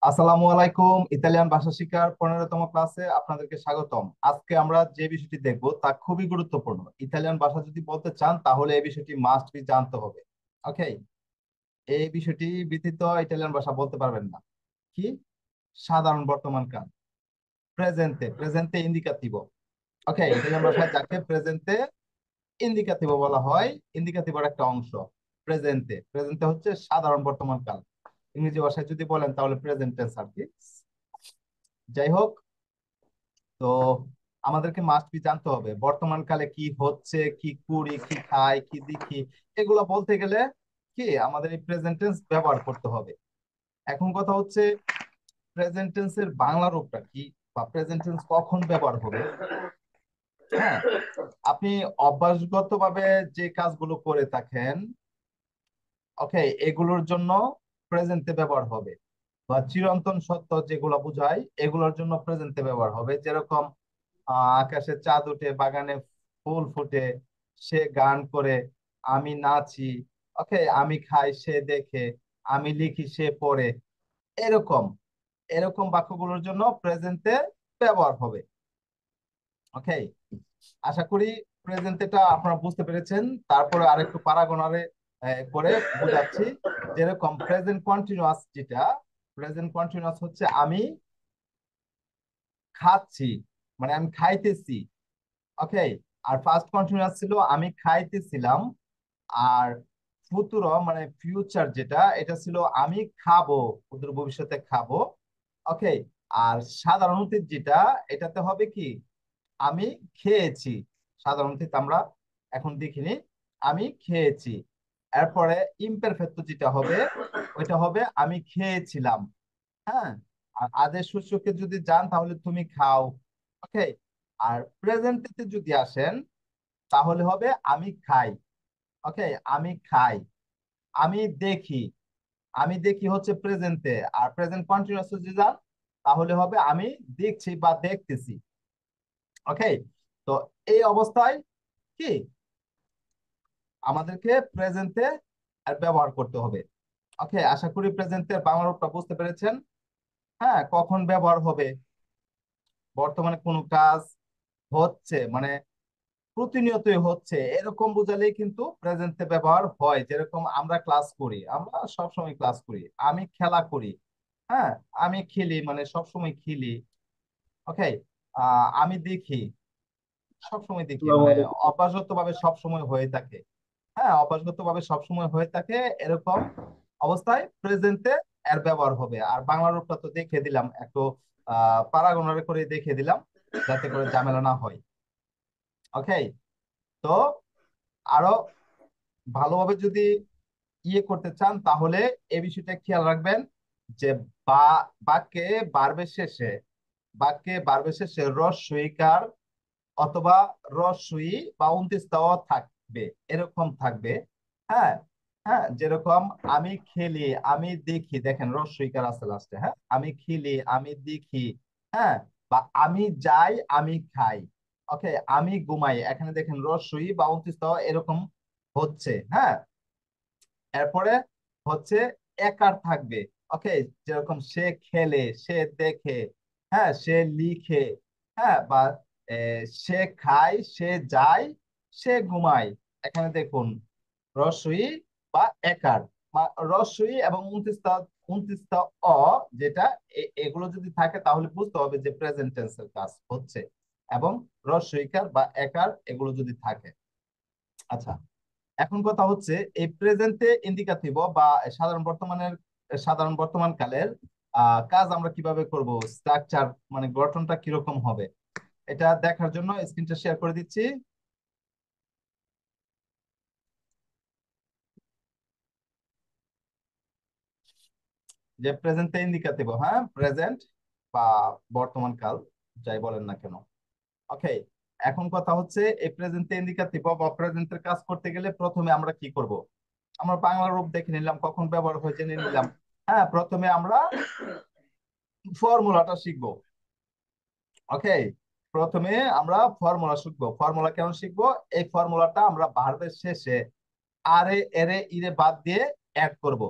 আসসালামু আলাইকুম। ইতালিয়ান ভাষা শিক্ষার 15তম ক্লাসে আপনাদেরকে স্বাগতম। আজকে আমরা যে বিষয়টি দেখব তা খুবই গুরুত্বপূর্ণ। ইতালিয়ান ভাষা যদি বলতে চান তাহলে এই বিষয়টি মাস্ট বি জানতে হবে। ওকে, এই বিষয়টি ব্যতীত ইতালিয়ান ভাষা বলতে পারবেন না। কি? সাধারণ বর্তমান কাল, প্রেজেন্তে, প্রেজেন্তে ইন্ডিকাটিভো। ওকে, ইতালিয়ান ভাষায় যাকে প্রেজেন্তে ইন্ডিকাটিভো বলা হয়, ইন্ডিকাটিভোর একটা অংশ প্রেজেন্তে। প্রেজেন্তে হচ্ছে সাধারণ বর্তমান কাল। ইংরেজি ভাষায় যদি বলেন তাহলে প্রেজেন্ট টেন্স আর কি। যাই হোক, তো আমাদেরকে মাস্ট বি জানতে হবে বর্তমান কালে কি হচ্ছে, কি করি, কি খাই, কি দেখি। এগুলো বলতে গেলে কি আমাদের এই প্রেজেন্ট টেন্স ব্যবহার করতে হবে। এখন কথা হচ্ছে প্রেজেন্ট টেন্সের বাংলা রূপটা কি, বা প্রেজেন্ট টেন্স কখন ব্যবহার হবে। হ্যাঁ, আপনি অভ্যাসগতভাবে যে কাজগুলো করে থাকেন, ওকে, এগুলোর জন্য প্রেজেন্টে ব্যবহার হবে। বা চিরন্তন সত্য যেগুলো বোঝায় এগুলোর জন্য প্রেজেন্টে ব্যবহার হবে। যেরকম আকাশে চাঁদ উঠে, বাগানে ফুল ফুটে, সে গান করে, আমি নাচি, ওকে, আমি খাই সে দেখে, আমি লিখি সে পড়ে। এরকম এরকম বাক্যগুলোর জন্য প্রেজেন্টে ব্যবহার হবে। ওকে, আশা করি প্রেজেন্টেটা আপনারা বুঝতে পেরেছেন। তারপরে আরেকটু পারাগণারে করে বোঝাচ্ছি। যেরকম প্রেজেন্ট কন্টিনিউয়াস, যেটা প্রেজেন্ট কন্টিনিউয়াস হচ্ছে আমি খাচ্ছি, মানে আমি খাইতেছি। ওকে, আর ফার্স্ট কন্টিনিউয়াস ছিল আমি খাইতেছিলাম। আর ফুতুরো মানে ফিউচার, যেটা এটা ছিল আমি খাবো, অদূর ভবিষ্যতে খাবো। ওকে, আর সাধারণত যেটা, এটাতে হবে কি আমি খেয়েছি। সাধারণত আমরা এখন দেখিনি, আমি খেয়েছি। এরপরে ইমপারফেক্ট যেটা হবে, ওইটা হবে আমি খেয়েছিলাম। হ্যাঁ, আর আদেশ সূচকে যদি যান তাহলে তুমি খাও। ওকে, আর প্রেজেন্টেতে যদি আসেন তাহলে হবে আমি খাই। ওকে, আমি খাই, আমি দেখি। আমি দেখি হচ্ছে প্রেজেন্টে। আর প্রেজেন্ট কন্টিনিউয়াস যদি যান তাহলে হবে আমি দেখছি বা দেখতেছি। ওকে, তো এই অবস্থায় কি আমাদেরকে প্রেজেন্টে ব্যবহার করতে হবে। ওকে, আশা করি প্রেজেন্টের বাংলা রূপটা বুঝতে পেরেছেন। হ্যাঁ, কখন ব্যবহার হবে, বর্তমানে কোনো কাজ হচ্ছে মানে প্রতিনিয়তই হচ্ছে, এরকম বোঝালেই কিন্তু প্রেজেন্টে ব্যবহার হয়। যেরকম আমরা ক্লাস করি, আমরা সবসময় ক্লাস করি। আমি খেলা করি, হ্যাঁ, আমি খেলি মানে সবসময় খেলি। ওকে, আমি দেখি, সবসময় দেখি, আসসালামু মানে আলাইকুম। অভ্যাসগত ভাবে সবসময় হয়ে থাকে। হ্যাঁ, অভ্যাসগত ভাবে সবসময় হয়ে থাকে। এরকম অবস্থায় প্রেজেন্টে এর ব্যবহার হবে। আর বাংলা রূপটা তো দেখে দিলাম একটু, পারাগণারে করে দেখে দিলাম যাতে করে ঝামেলা না হয়। ওকে, তো আরো ভালোভাবে যদি করতে চান তাহলে এই বিষয়টা খেয়াল রাখবেন যে বা বাক্যে বারবের শেষে, বাক্যে বারবের শেষে রস্বইকার অথবা রস্বই বা উনত্রিশটাও থাকবে, এরকম থাকবে। হ্যাঁ, হ্যাঁ, যেরকম আমি খেলি, আমি দেখি, দেখেন রস্বইকার আছে লাস্টে। হ্যাঁ, আমি খেলি, আমি দেখি। হ্যাঁ, বা আমি যাই, আমি খাই। ওকে, আমি ঘুমাই, এখানে দেখেন রস্বই বা উনত্রিশটাও এরকম হচ্ছে। হ্যাঁ, এরপরে হচ্ছে একার থাকবে। ওকে, যেরকম সে খেলে, সে দেখে, হ্যাঁ, সে লিখে, হ্যাঁ, বা সে খায়, সে যায়, সে ঘুমায়। এখানে দেখুন রস্বই বা একার, রস্বই এবং 29টা অ, যেটা এগুলো যদি থাকে তাহলে বুঝতে হবে যে প্রেজেন্ট টেন্সের কাজ হচ্ছে। এবং রস্বইকার বা একার এগুলো যদি থাকে। আচ্ছা, এখন কথা হচ্ছে এই প্রেজেন্টে ইন্ডিকাটিভ বা সাধারণ বর্তমান কালের কাজ আমরা কিভাবে করব, স্ট্রাকচার মানে গঠনটা কিরকম হবে, এটা দেখার জন্য স্ক্রিনটা শেয়ার করে দিচ্ছি। যে প্রেজেন্টে ইন্ডিকাটিভ, হ্যাঁ, প্রেজেন্ট বা বর্তমান কাল, যাই বলেন না কেন। ওকে, এখন কথা হচ্ছে এই প্রেজেন্টে ইন্ডিকাটিভ বা প্রেজেন্টের কাজ করতে গেলে প্রথমে আমরা কি করব, আমরা বাংলা রূপ দেখে নিলাম, কখন ব্যবহার হয় জেনে নিলাম। হ্যাঁ, প্রথমে আমরা ফর্মুলাটা শিখবো। ওকে, প্রথমে আমরা ফর্মুলা শিখবো। ফর্মুলা কেন শিখবো? এই ফর্মুলাটা আমরা ভার্বের শেষে আরে এরে ইরে বাদ দিয়ে অ্যাড করব।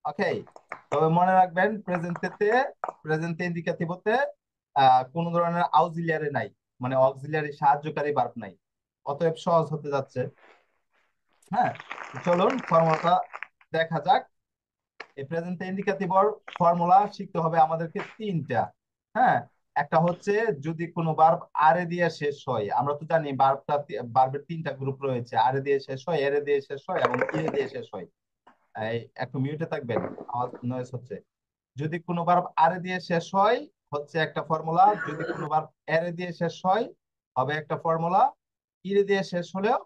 ওকে, তবে মনে রাখবেন প্রেজেন্ট ইন্ডিকেটিভতে কোন ধরনের অক্সিলিয়ারি নাই, মানে অক্সিলিয়ারি সাহায্যকারী ভার্ব নাই, অতএব সহজ হতে যাচ্ছে। হ্যাঁ, তো চলুন ফর্মুলাটা দেখা যাক। এই প্রেজেন্ট ইন্ডিকেটিভর ফর্মুলা শিখতে হবে আমাদেরকে তিনটা। হ্যাঁ, একটা হচ্ছে যদি কোনো ভার্ব আরে দিয়ে শেষ হয়, আমরা তো জানি ভার্বের তিনটা গ্রুপ রয়েছে, আরে দিয়ে শেষ হয়, এরে দিয়ে শেষ হয় এবং ইরে দিয়ে শেষ হয়। এই একটু মিউটে থাকবেন, আওয়াজ নয়েজ হচ্ছে। যদি কোনো ভার্ব আরে দিয়ে শেষ হয় হচ্ছে একটা ফর্মুলা, যদি কোনো ভার্ব এরে দিয়ে শেষ হয় হবে একটা ফর্মুলা, ইরে দিয়ে শেষ হলেও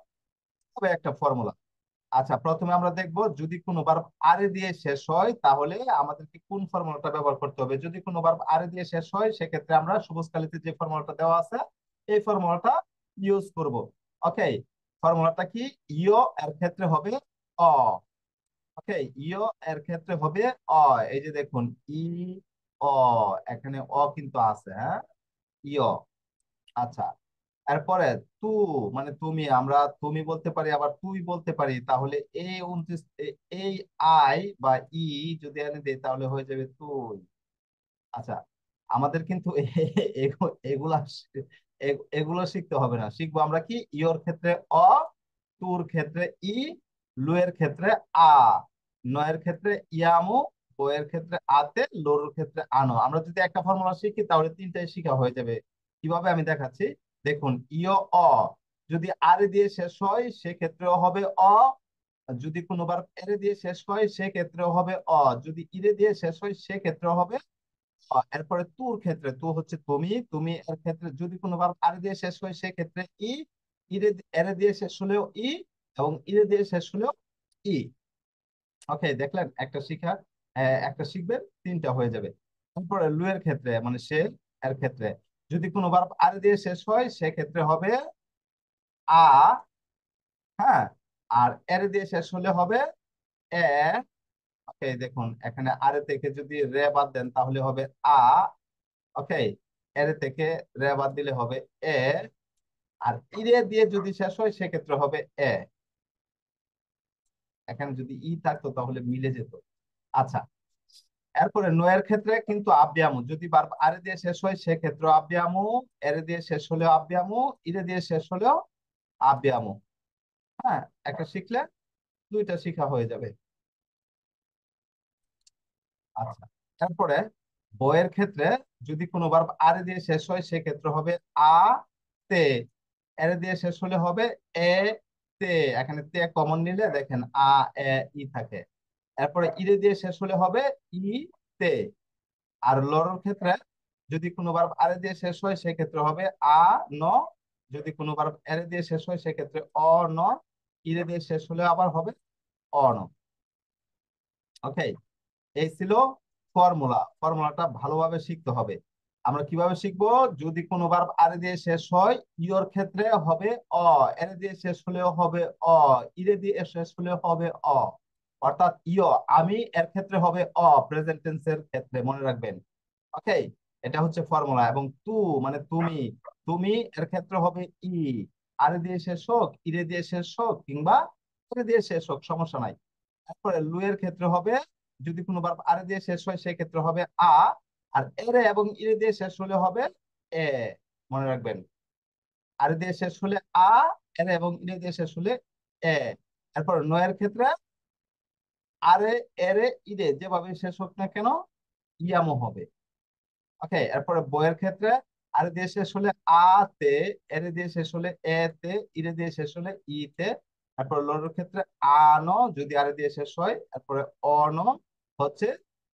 হবে একটা ফর্মুলা। আচ্ছা, প্রথমে আমরা দেখব যদি কোনো ভার্ব আরে দিয়ে শেষ হয় তাহলে আমাদেরকে কোন ফর্মুলাটা ব্যবহার করতে হবে। যদি কোনো ভার্ব আরে দিয়ে শেষ হয় সেক্ষেত্রে আমরা সবুজকালিতে যে ফর্মুলাটা দেওয়া আছে এই ফর্মুলাটা ইউজ করব। ওকে, ফর্মুলাটা কি? ইও এর ক্ষেত্রে হবে অ। ওকে, ইও এর ক্ষেত্রে হবে অ। এই যে দেখুন ই অ, এখানে অ কিন্তু আছে, হ্যাঁ, ইও। আচ্ছা, এরপরে তু, মানে তুমি, আমরা তুমি বলতে পারি আবার তুই বলতে পারি, তাহলে এই 29 এই আই বা ই যদি এনে দেই তাহলে হয়ে যাবে তুই। আচ্ছা, আমাদের কিন্তু এগুলা এগুলো শিখতে হবে না, শিখবো আমরা কি ইওর ক্ষেত্রে অ, তুর ক্ষেত্রে ই, লুয়ের ক্ষেত্রে আ, নয়ের ক্ষেত্রে ইয়ামু, বইয়ের ক্ষেত্রে আতে, লোর ক্ষেত্রে আনো। আমরা যদি একটা ফর্মুলা শিখি তাহলে তিনটাই শিখা হয়ে যাবে। কিভাবে আমি দেখাচ্ছি, দেখুন ইয় অ যদি আর দিয়ে শেষ হয় সেক্ষেত্রেও হবে অ, যদি কোনোবার এর দিয়ে শেষ হয় সেক্ষেত্রেও হবে অ, যদি ইরে দিয়ে শেষ হয় সেক্ষেত্রেও হবে এরপরে তুর ক্ষেত্রে, তু হচ্ছে তুমি, তুমি এর ক্ষেত্রে যদি কোনো বার আর দিয়ে শেষ হয় সেক্ষেত্রে ই, ইরে এর দিয়ে শেষ হলেও ই এবং ইরে দিয়ে শেষ হলেও ই। ওকে, দেখলেন একটা শিখা, একটা শিখবেন তিনটা হয়ে যাবে। তারপরে লু এর ক্ষেত্রে মানে সে, এর ক্ষেত্রে যদি কোনো বার আর দিয়ে শেষ হয় সেক্ষেত্রে হবে আ। হ্যাঁ, আর এর দিয়ে শেষ হলে হবে এ। ওকে, দেখুন এখানে আরে থেকে যদি রে বাদ দেন তাহলে হবে আ। ওকে, এর থেকে রে বাদ দিলে হবে এ, আর ইরে দিয়ে যদি শেষ হয় সেক্ষেত্রে হবে এ। এখানে যদি ই থাকতো তাহলে মিলে যেত। আচ্ছা, এরপরে নয়ের ক্ষেত্রে কিন্তু আব্যামু, যদি বার আরে দিয়ে শেষ হয় সেক্ষেত্রে আব্যামু, এর দিয়ে শেষ হলেও আব্যামু, ইরে দিয়ে শেষ হলেও আব্যামু। হ্যাঁ, একটা শিখলে দুইটা শিখা হয়ে যাবে। আচ্ছা, তারপরে বইয়ের ক্ষেত্রে যদি কোনো বার আরে দিয়ে শেষ হয় সেক্ষেত্রে হবে আ তে, এর দিয়ে শেষ হলে হবে এ তে, এখানে তে কমন নিলে দেখেন আ এ ই থাকে। এরপরে ইরে দিয়ে শেষ হলে হবে ই তে। আর লরের ক্ষেত্রে যদি কোনো বার আরে দিয়ে শেষ হয় সেক্ষেত্রে হবে আ ন, যদি কোনো বার এরে দিয়ে শেষ হয় সেক্ষেত্রে অ ন, ইরে দিয়ে শেষ হলে আবার হবে অ ন। ওকে, এই ছিল ফর্মুলা। ফর্মুলাটা ভালোভাবে শিখতে হবে। আমরা কিভাবে শিখবো, যদি কোনো ভার্ব আর দিয়ে শেষ হয় ইওর ক্ষেত্রে হবে অ, এর দিয়ে শেষ হলেও হবে অ, ইরে দিয়ে শেষ হলেও হবে অ। অর্থাৎ ইয়, আমি, এর ক্ষেত্রে হবে অ, প্রেজেন্ট টেন্সের ক্ষেত্রে, মনে রাখবেন। ওকে, এটা হচ্ছে ফর্মুলা। এবং তু মানে তুমি, তুমি এর ক্ষেত্রে হবে ই, আর দিয়ে শেষ হোক, ইরে দিয়ে শেষ হোক কিংবা ইরে দিয়ে শেষ হোক, সমস্যা নাই। তারপরে লু এর ক্ষেত্রে হবে যদি কোনো ভার্ব আর দিয়ে শেষ হয় সেই ক্ষেত্রে হবে আ, আর এরে এবং ইরে দিয়ে শেষ হলে হবে এ, মনে রাখবেন। আর দিয়ে শেষ হলে আ, এরে এবং ইরে দিয়ে শেষ হলে এ। তারপর নয়ের ক্ষেত্রে আরে, এরে, ইরে যেভাবে শেষ হোক না কেন ইয়ামো হবে। ওকে, এরপরে বইয়ের ক্ষেত্রে আর দিয়ে শেষ হলে আ তে, এরে দিয়ে শেষ হলে এ তে, ইরে দিয়ে শেষ হলে ই তে। তারপর লরের ক্ষেত্রে আন, যদি আরে দিয়ে শেষ হয়, তারপরে অন হচ্ছে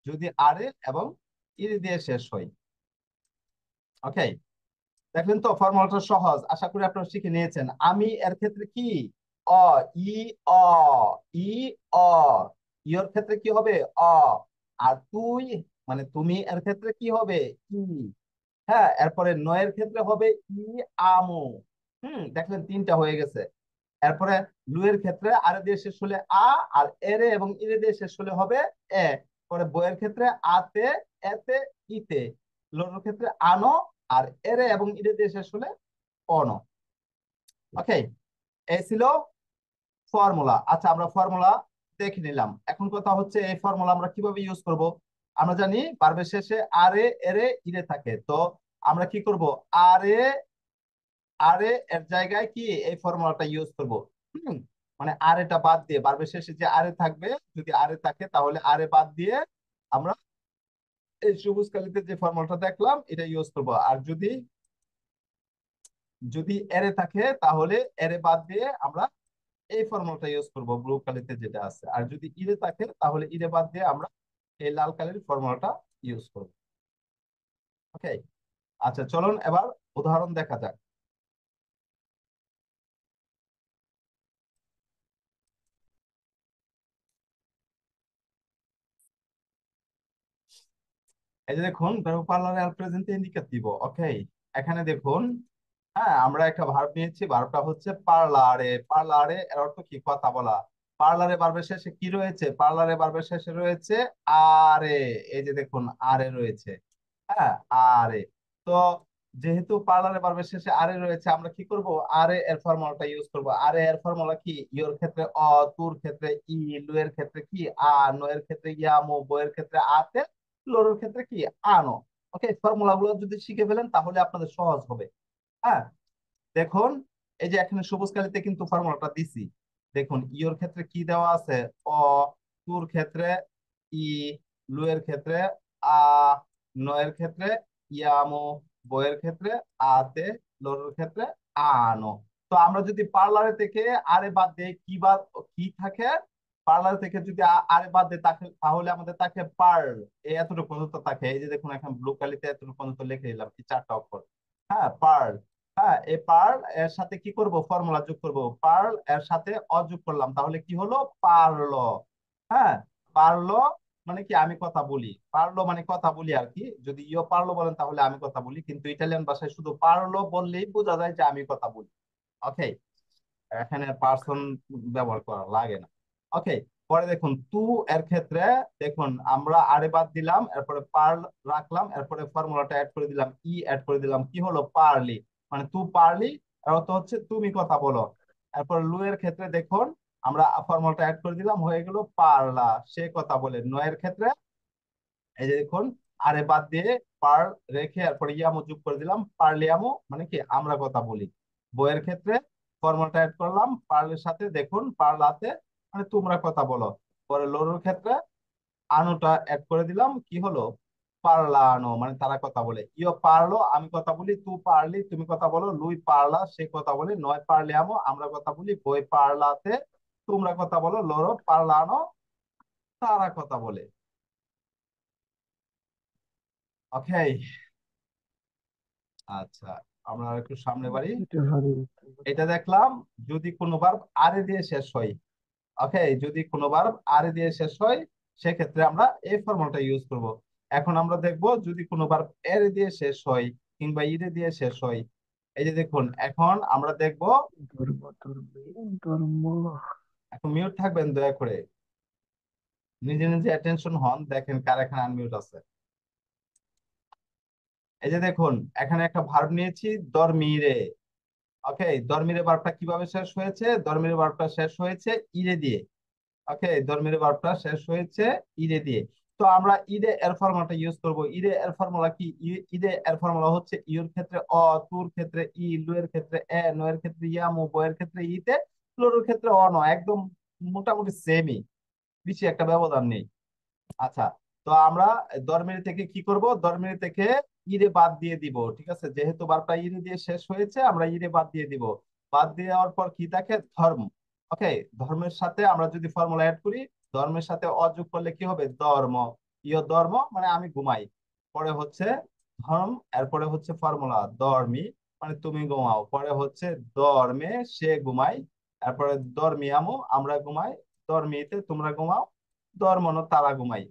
যদি আরে এবং ইরে দিয়ে শেষ হয়। ওকে, দেখলেন তো ফর্মুলাটা সহজ, আশা করি আপনারা শিখে নিয়েছেন। আমি এর ক্ষেত্রে কি অ, ই অ, ই অ, ইওর ক্ষেত্রে কি হবে অ, আর তুই মানে তুমি এর ক্ষেত্রে কি হবে ই। হ্যাঁ, এরপরে নয়ের ক্ষেত্রে হবে ই আমু। দেখলেন তিনটা হয়ে গেছে। এরপরে লুয়ের ক্ষেত্রে আর দিয়ে শেষ হলে আ, আর এরে এবং ইরে দিয়ে শেষ হলে হবে এ। পরে বইয়ের ক্ষেত্রে আতে, এতে, ইতে। লোর ক্ষেত্রে আনো, আর এরে এবং ইরে দিয়ে শেষ হলে অন। ওকে, এই ছিল ফর্মুলা। আচ্ছা, আমরা ফর্মুলা দেখে নিলাম। এখন কথা হচ্ছে এই ফর্মুলা আমরা কিভাবে ইউজ করব। আমরা জানি ভার্বের শেষে আরে এরে ইরে থাকে, তো আমরা কি করব, আরে আরে এর জায়গায় কি এই ফর্মুলাটা ইউজ করব। হুম, মানে আরেটা বাদ দিয়ে ভার্বের শেষে যে আরে থাকবে, যদি আরে থাকে তাহলে আরে বাদ দিয়ে আমরা এই সবুজ কালিতে যে ফর্মুলাটা দেখলাম এটা ইউজ করব। আর যদি যদি এরে থাকে তাহলে এরে বাদ দিয়ে আমরা এই ফর্মুলাটা ইউজ করব ব্লু কালিতে যেটা আছে। আর যদি ইরে থাকে তাহলে ইরে বাদ দিয়ে আমরা এই লাল কালির ফর্মুলাটা ইউজ করব। ওকে, আচ্ছা চলুন এবার উদাহরণ দেখা যাক। এই যে দেখুন verbo parlare al presente indicativo। ওকে, এখানে দেখুন, হ্যাঁ আমরা একটা ভার্ব নিয়েছি, ভার্বটা হচ্ছে পার্লারে। পার্লারে এর অর্থ কি, কথা বলা। পার্লারে ভার্বের শেষে কি রয়েছে, পার্লারে ভার্বের শেষে রয়েছে আরে। এই যে দেখুন আরে রয়েছে, হ্যাঁ আরে। তো যেহেতু পার্লারে ভার্বের শেষে আরে রয়েছে, আমরা কি করব, আরে এর ফর্মুলাটা ইউজ করব। আরে এর ফর্মুলা কি, ইয়োর ক্ষেত্রে অ, তুর ক্ষেত্রে ই, লু এর ক্ষেত্রে কি আ, নো এর ক্ষেত্রে ইয়ামো, বো এর ক্ষেত্রে আতে, লোর ক্ষেত্রে কি আনো। ওকে, ফর্মুলা গুলো যদি শিখে ফেলেন তাহলে আপনাদের সহজ হবে। হ্যাঁ, দেখুন এই যে এখানে সবুজ কালিতে কিন্তু ফর্মুলাটা দিছি। দেখুন ইওর ক্ষেত্রে কি দেওয়া আছে, অ, তুর ক্ষেত্রে ই, লু এর ক্ষেত্রে আ, নয়ের ক্ষেত্রে ইয়ামো, বয়ের ক্ষেত্রে আতে, লোর ক্ষেত্রে আনো। তো আমরা যদি পার্লারে থেকে আরে বাদ দেই, কি বাদ কি থাকে, পার্লার থেকে যদি আরে বাদ দেয় তাকে, তাহলে আমাদের তাকে পার্ল, এই এতটুকু পর্যন্ত থাকে। এই যে দেখুন এখন ব্লু কালিতে এতটুকু পর্যন্ত লিখে দিলাম, এই চারটা অক্ষর। হ্যাঁ পার্ল। হ্যাঁ, এই পার্ল এর সাথে কি করব, ফর্মুলা যোগ করব। পার্ল এর সাথে অযোগ করলাম, তাহলে কি হলো, পারলো। হ্যাঁ, পারলো মানে কি, আমি কথা বলি। পারলো মানে কথা বলি আর কি। যদি ইও পারলো বলেন তাহলে আমি কথা বলি, কিন্তু ইটালিয়ান ভাষায় শুধু পারলো বললেই বোঝা যায় যে আমি কথা বলি। ওকে, এখানে পার্সন ব্যবহার করা লাগে না। ওকে, পরে দেখুন তু এর ক্ষেত্রে, দেখুন আমরা আরে বাদ দিলাম, এরপরে পার্ল রাখলাম, এরপরে ফর্মুলাটা অ্যাড করে দিলাম, ই অ্যাড করে দিলাম, কি হলো, পারলি। মানে তু পারলি এর অর্থ হচ্ছে তুমি কথা বলো। এরপর লু এর ক্ষেত্রে দেখুন আমরা ফর্মুলাটা অ্যাড করে দিলাম, হয়ে গেল পারলা, সে কথা বলে। নো এর ক্ষেত্রে এই যে দেখুন আরে বাদ দিয়ে পার রেখে এরপর ইয়ামো যোগ করে দিলাম, পারলিয়ামো মানে কি আমরা কথা বলি। বইয়ের ক্ষেত্রে ফর্মালটা অ্যাড করলাম পার্লের সাথে, দেখুন পার্লাতে মানে তোমরা কথা বলো। পরে লোরের ক্ষেত্রে আনুটা অ্যাড করে দিলাম, কি হলো, পারলানো মানে তারা কথা বলে। ইও পারলো আমি কথা বলি, তু পারলি তুমি কথা বলো, লুই পারলা সে কথা বলে, নয় পারলিয়ামো আমরা কথা বলি, বই পারলাতে তোমরা কথা বলো, লোরো পারলানো তারা কথা বলে। ওকে, আচ্ছা আমরা আর একটু সামনে বাড়ি। এটা ভালো। এটা দেখলাম যদি কোনো ভার্ব আরে দিয়ে শেষ হয়। ওকে, যদি কোনো ভার্ব আরে দিয়ে শেষ হয় সেক্ষেত্রে আমরা এই ফর্মুলাটা ইউজ করব। এখন আমরা দেখব যদি কোনো ভার্ব এর দিয়ে শেষ হয় কিংবা ইরে দিয়ে শেষ হয়। এই যে দেখুন এখন আমরা দেখব। ধর্ম ধর্ম ধর্ম। এখন মিউট থাকবেন দয়া করে, নিজে নিজে অ্যাটেনশন হন, দেখেন কার এখানে আনমিউট আছে। এই যে দেখুন এখানে একটা ভার্ব নিয়েছি, দরমিরে। ওকে, দরমিরে ভার্বটা কিভাবে শেষ হয়েছে, দরমিরে ভার্বটা শেষ হয়েছে ইরে দিয়ে। ওকে, ধর্মের ভার্বটা শেষ হয়েছে ইরে দিয়ে। তো আমরা ইরে এর ফর্মুলাটা ইউজ করব। ইরে এর ফর্মুলা কি, ইরে এর ফর্মুলা হচ্ছে ইউর ক্ষেত্রে অ, তুর ক্ষেত্রে ই, লু এর ক্ষেত্রে এ, নো এর ক্ষেত্রে ইয়ামু, বো এর ক্ষেত্রে ইতে, লোর ক্ষেত্রে অ, ন। একদম মোটামুটি সেমই, বেশি একটা ব্যবধান নেই। আচ্ছা, তো আমরা দরমেরি থেকে কি করব, দরমেরি থেকে ইরে বাদ দিয়ে দিব। ঠিক আছে, যেহেতু বারটা ইরে দিয়ে শেষ হয়েছে আমরা ইরে বাদ দিয়ে দিব। বাদ দেওয়ার পর কি থাকে, ধর্ম। ওকে, ধর্মের সাথে আমরা যদি ফর্মুলা অ্যাড করি, ধর্মের সাথে অযোগ করলে কি হবে, ধর্ম। ইয় ধর্ম মানে আমি ঘুমাই। পরে হচ্ছে ধর্ম, এরপরে হচ্ছে ফর্মুলা ধর্মী মানে তুমি ঘুমাও। পরে হচ্ছে ধর্মে সে ঘুমাই, তারপরে ধর্মিয়ামো আমরা ঘুমাই, ধর্মীতে তোমরা ঘুমাও, ধর্মনো তারা ঘুমাই।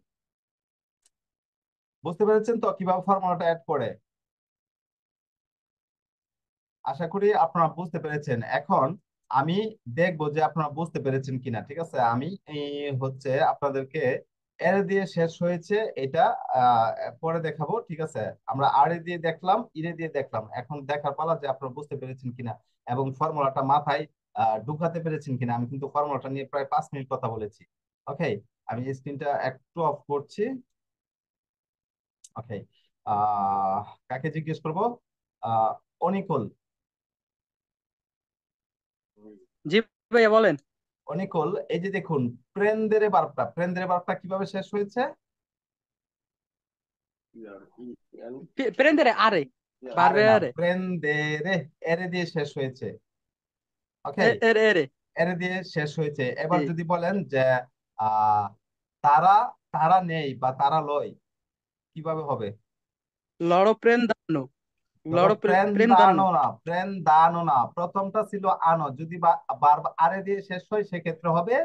বুঝতে পেরেছেন তো কিভাবে ফর্মুলাটা অ্যাড করে। আশা করি আপনারা বুঝতে পেরেছেন। এখন আমি দেখবো যে আপনারা বুঝতে পেরেছেন কিনা। ঠিক আছে, আমি হচ্ছে আপনাদেরকে এর দিয়ে শেষ হয়েছে এটা আহ পরে দেখাবো। ঠিক আছে, আমরা আরে দিয়ে দেখলাম, ইরে দিয়ে দেখলাম, এখন দেখার পালা যে আপনারা বুঝতে পেরেছেন কিনা এবং ফর্মুলাটা মাথায় ঢুকাতে পেরেছেন কিনা। আমি কিন্তু ফর্মুলাটা নিয়ে প্রায় 5 মিনিট কথা বলেছি। ওকে, আমি স্ক্রিনটা একটু অফ করছি। ওকে, আহ কাকে জিজ্ঞেস করবো? আহ অনিকুল। জি ভাইয়া বলেন। অনিকুল, এই যে দেখুন, প্রেন্দেরে বার্বটা কিভাবে শেষ হয়েছে? প্রেন্দেরে আরে, আরে বারবে না, আরে, প্রেন্দেরে এরে দিয়ে শেষ হয়েছে। ওকে, এরে এরে। এরে দিয়ে শেষ হয়েছে। এবার জি। যদি বলেন যে আহ তারা, তারা নেই বা তারা লয়, কিভাবে হবে? লড়ো প্রেন্দানো, ধরো লড়ো প্রেন প্রেন্দানো। দানো না, প্রেন দানো না, প্রথমটা ছিল আনো, যদি বার আরে দিয়ে শেষ হয় সেক্ষেত্রে হবে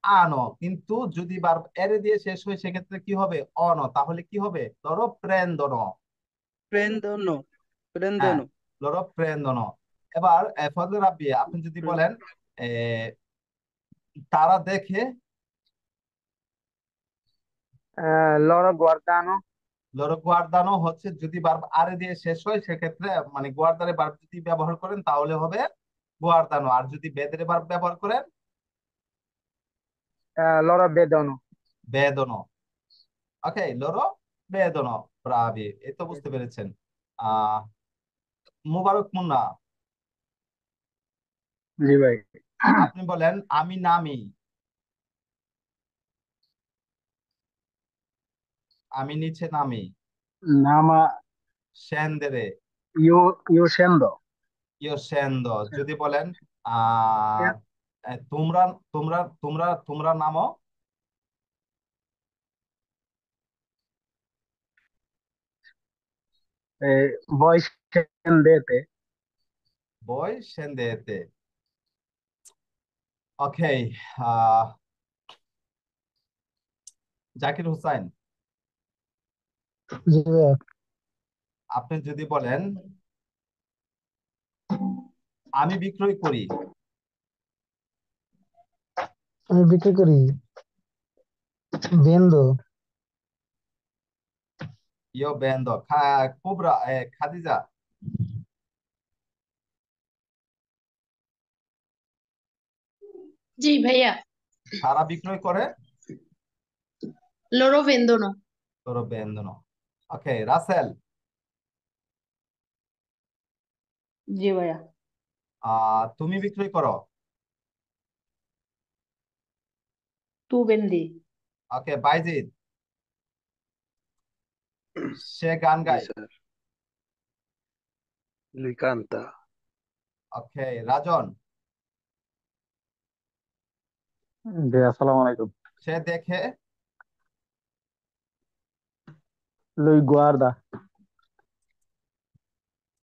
আনো, কিন্তু যদি বার এরে দিয়ে শেষ হয় সেক্ষেত্রে কি হবে? অন। তাহলে কি হবে? ধরো প্রেন দনো। প্রেন্দানো, হ্যাঁ, প্রেন্দানো। ধরো প্রেন দনো। এবার ফজলে রাব্বি, আপনি যদি বলেন এ, তারা দেখে, loro guardano, ধরো গুয়ার্দানো হচ্ছে যদি বার আরে দিয়ে শেষ হয় সেক্ষেত্রে, মানে গুয়ার্দারে বার যদি ব্যবহার করেন তাহলে হবে গুয়ার্দানো, আর যদি বেদের বার ব্যবহার করেন loro vedono. বেদনো। ওকে, লরো বেদনো। ব্রাভি, এই তো বুঝতে পেরেছেন। আহ মুবারক মুন্না, জি ভাই। আপনি বলেন আমি নামি। আমি নিচে নামি। Nama সেন্দেরে। io scendo. ইয়ো সেন্দ। যদি বলেন আহ তোমরা, তোমরা নামো। Voi scendete. বই সেন্দেতে। ওকে, আহ জাকির হুসাইন, জি ভাইয়া। আপনি যদি বলেন আমি বিক্রয় করি। আমি বিক্রি করি। ভেন্দো। ইয়ো বেন্দ। কুবরা, খাদিজা, জি ভাইয়া। তারা বিক্রয় করে। loro vendono। তোর বেন্দন। ওকে, রাসেল, জি ভাইয়া। তুমি বিক্রয় করো। tu vendi। ওকে, বাইজিদ, সে গান জি গায়। Sir, lui canta। ওকে, রাজন, জি আসসালামু আলাইকুম। সে দেখে। Lui guarda.